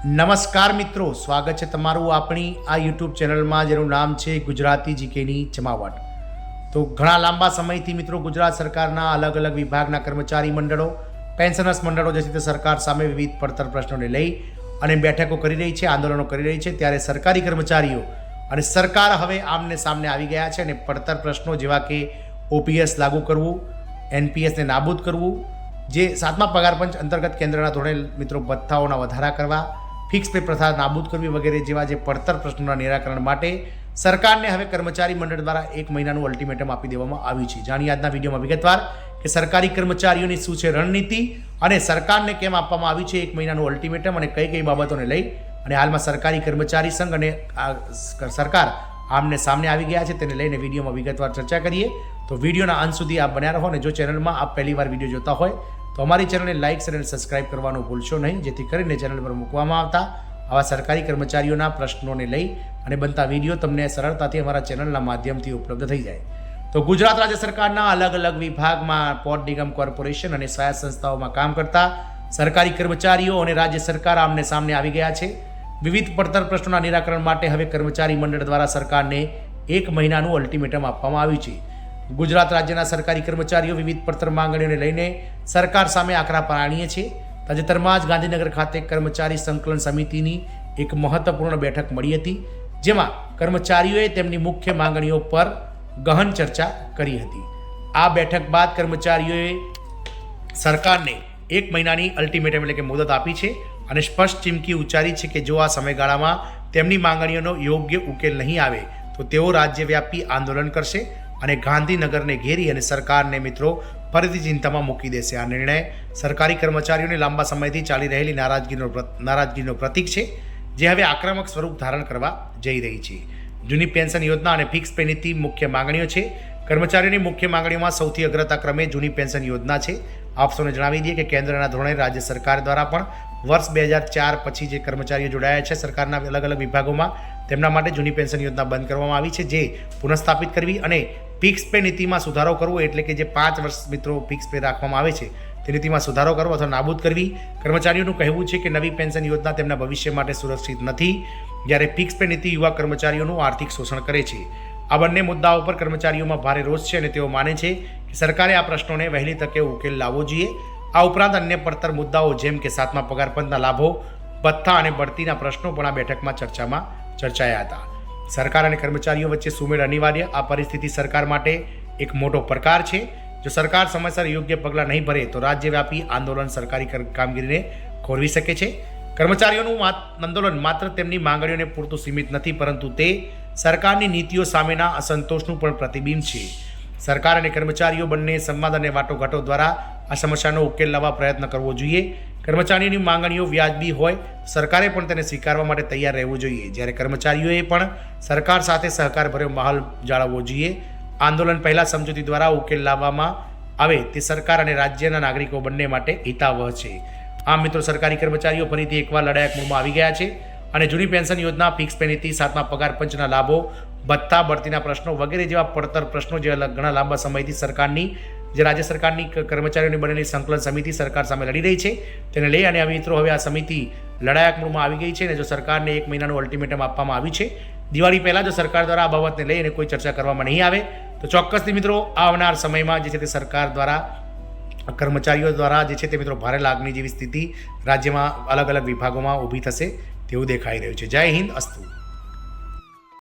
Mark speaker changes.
Speaker 1: નમસ્કાર મિત્રો, સ્વાગત છે તમારું આપણી આ યુટ્યુબ ચેનલમાં જેનું નામ છે ગુજરાતી જીકેની જમાવટ। તો ઘણા લાંબા સમયથી મિત્રો ગુજરાત સરકારના અલગ અલગ વિભાગના કર્મચારી મંડળો, પેન્શનર્સ મંડળો જે છે તે સરકાર સામે વિવિધ પડતર પ્રશ્નોને લઈ અને બેઠકો કરી રહી છે, આંદોલનો કરી રહી છે। ત્યારે સરકારી કર્મચારીઓ અને સરકાર હવે આમને સામને આવી ગયા છે અને પડતર પ્રશ્નો જેવા કે ઓપીએસ લાગુ કરવું, એનપીએસને નાબૂદ કરવું, જે 7મા પગાર પંચ અંતર્ગત કેન્દ્રના ધોરણે મિત્રો ભથ્થાઓના વધારા કરવા, ફિક્સ પે પ્રથા નાબૂદ કરવી વગેરે જેવા જે પડતર પ્રશ્નોના નિરાકરણ માટે સરકારને હવે કર્મચારી મંડળ દ્વારા 1 મહિનાનું અલ્ટિમેટમ આપી દેવામાં આવ્યું છે। જાણીએ આજના વિડીયોમાં વિગતવાર કે સરકારી કર્મચારીઓની શું છે રણનીતિ અને સરકારને કેમ આપવામાં આવ્યું છે 1 મહિનાનું અલ્ટિમેટમ અને કઈ કઈ બાબતોને લઈ અને હાલમાં સરકારી કર્મચારી સંઘ અને સરકાર આમને સામને આવી ગયા છે તેને લઈને વિડીયોમાં વિગતવાર ચર્ચા કરીએ। તો વિડીયોના અંત સુધી આપ બન્યા રહો અને જો ચેનલમાં આપ પહેલીવાર વિડીયો જોતા હોય તો અમારી ચેનલને લાઇક અને સબસ્ક્રાઇબ કરવાનું ભૂલશો નહીં, જેથી કરીને ચેનલ પર મૂકવામાં આવતા આવા સરકારી કર્મચારીઓના પ્રશ્નોને લઈ અને બનતા વિડીયો તમને સરળતાથી અમારા ચેનલના માધ્યમથી ઉપલબ્ધ થઈ જાય। તો ગુજરાત રાજ્ય સરકારના અલગ અલગ વિભાગમાં પોર્ટ નિગમ કોર્પોરેશન અને સ્વાયત્ત સંસ્થાઓમાં કામ કરતા સરકારી કર્મચારીઓ અને રાજ્ય સરકાર આમને સામને આવી ગયા છે। વિવિધ પડતર પ્રશ્નોના નિરાકરણ માટે હવે કર્મચારી મંડળ દ્વારા સરકારને 1 મહિનાનું અલ્ટિમેટમ આપવામાં આવ્યું છે। ગુજરાત રાજ્યના સરકારી કર્મચારીઓ વિવિધ પડતર માંગણીઓને લઈને સરકાર સામે આકરા પાણીએ છે। તાજેતરમાં જ ગાંધીનગર ખાતે કર્મચારી સંકલન સમિતિની એક મહત્વપૂર્ણ બેઠક મળી હતી, જેમાં કર્મચારીઓએ તેમની મુખ્ય માંગણીઓ પર ગહન ચર્ચા કરી હતી। આ બેઠક બાદ કર્મચારીઓએ સરકારને 1 મહિનાની અલ્ટિમેટમ એટલે કે મુદત આપી છે અને સ્પષ્ટ ચીમકી ઉચ્ચારી છે કે જો આ સમયગાળામાં તેમની માંગણીઓનો યોગ્ય ઉકેલ નહીં આવે તો તેઓ રાજ્યવ્યાપી આંદોલન કરશે અને ગાંધીનગરને ઘેરી અને સરકારને મિત્રો ફરીથી ચિંતામાં મૂકી દેશે। આ નિર્ણય સરકારી કર્મચારીઓને લાંબા સમયથી ચાલી રહેલી નારાજગીનો પ્રતીક છે, જે હવે આક્રમક સ્વરૂપ ધારણ કરવા જઈ રહી છે। જૂની પેન્શન યોજના અને ફિક્સ પે નીતિ મુખ્ય માંગણીઓ છે। કર્મચારીઓની મુખ્ય માંગણીઓમાં સૌથી અગ્રતા ક્રમે જૂની પેન્શન યોજના છે। આપ સૌને જણાવી દઈએ કે કેન્દ્રના ધોરણે રાજ્ય સરકાર દ્વારા પણ વર્ષ 2004 પછી જે કર્મચારીઓ જોડાયા છે સરકારના અલગ અલગ વિભાગોમાં તેમના માટે જૂની પેન્શન યોજના બંધ કરવામાં આવી છે, જે પુનઃસ્થાપિત કરવી અને ફિક્સ પે નીતિમાં સુધારો કરવો, એટલે કે જે 5 વર્ષ મિત્રો ફિક્સ પે રાખવામાં આવે છે તે નીતિમાં સુધારો કરવો અથવા નાબૂદ કરવી। કર્મચારીઓનું કહેવું છે કે નવી પેન્શન યોજના તેમના ભવિષ્ય માટે સુરક્ષિત નથી, જ્યારે ફિક્સ પે નીતિ યુવા કર્મચારીઓનું આર્થિક શોષણ કરે છે। આ બંને મુદ્દાઓ પર કર્મચારીઓમાં ભારે રોષ છે અને તેઓ માને છે કે સરકારે આ પ્રશ્નોને વહેલી તકે ઉકેલ લાવવો જોઈએ। આ ઉપરાંત અન્ય પડતર મુદ્દાઓ જેમ કે 7મા પગાર પંચના લાભો, ભથ્થા અને બઢતીના પ્રશ્નો પણ આ બેઠકમાં ચર્ચાયા હતા। સરકાર અને કર્મચારીઓ વચ્ચે સુમેળ અનિવાર્ય। આ પરિસ્થિતિ સરકાર માટે એક મોટો પડકાર છે। જો સરકાર સમયસર યોગ્ય પગલાં નહીં ભરે તો રાજ્યવ્યાપી આંદોલન સરકારી કામગીરીને ખોરવી શકે છે। કર્મચારીઓનું આંદોલન માત્ર તેમની માંગણીઓને પૂરતું સીમિત નથી, પરંતુ તે સરકારની નીતિઓ સામેના અસંતોષનું પણ પ્રતિબિંબ છે। સરકાર અને કર્મચારીઓ બંને સંવાદ અને વાટાઘાટો દ્વારા આ સમસ્યાનો ઉકેલ લાવવા પ્રયત્ન કરવો જોઈએ। કર્મચારીઓની માંગણીઓ વ્યાજબી હોય સરકારે પણ તેને સ્વીકારવા માટે તૈયાર રહેવું જોઈએ, જ્યારે કર્મચારીઓએ પણ સરકાર સાથે સહકારભર્યો માહોલ જાળવવો જોઈએ। આંદોલન પહેલાં સમજૂતી દ્વારા ઉકેલ લાવવામાં આવે તે સરકાર અને રાજ્યના નાગરિકો બંને માટે હિતાવહ છે। આમ મિત્રો, સરકારી કર્મચારીઓ ફરીથી એકવાર લડાયક મૂડમાં આવી ગયા છે અને જૂની પેન્શન યોજના, ફિક્સ પે નીતિ, 7મા પગાર પંચના લાભો, ભથ્થા, બઢતીના પ્રશ્નો વગેરે જેવા પડતર પ્રશ્નો જે ઘણા લાંબા સમયથી સરકારની જે રાજ્ય સરકારની કર્મચારીઓની બનેલી સંકલન સમિતિ સરકાર સામે લડી રહી છે તેને લઈ અને મિત્રો હવે આ સમિતિ લડાયક મૂડમાં આવી ગઈ છે અને જો સરકારને 1 મહિનાનું અલ્ટિમેટમ આપવામાં આવ્યું છે, દિવાળી પહેલાં જો સરકાર દ્વારા આ બાબતને લઈ અને કોઈ ચર્ચા કરવામાં નહીં આવે તો ચોક્કસથી મિત્રો આવનાર સમયમાં જે છે તે સરકાર દ્વારા કર્મચારીઓ દ્વારા જે છે તે મિત્રો ભારે લાગણી જેવી સ્થિતિ રાજ્યમાં અલગ અલગ વિભાગોમાં ઊભી થશે તેવું દેખાઈ રહ્યું છે। જય હિન્દ, અસ્તુ।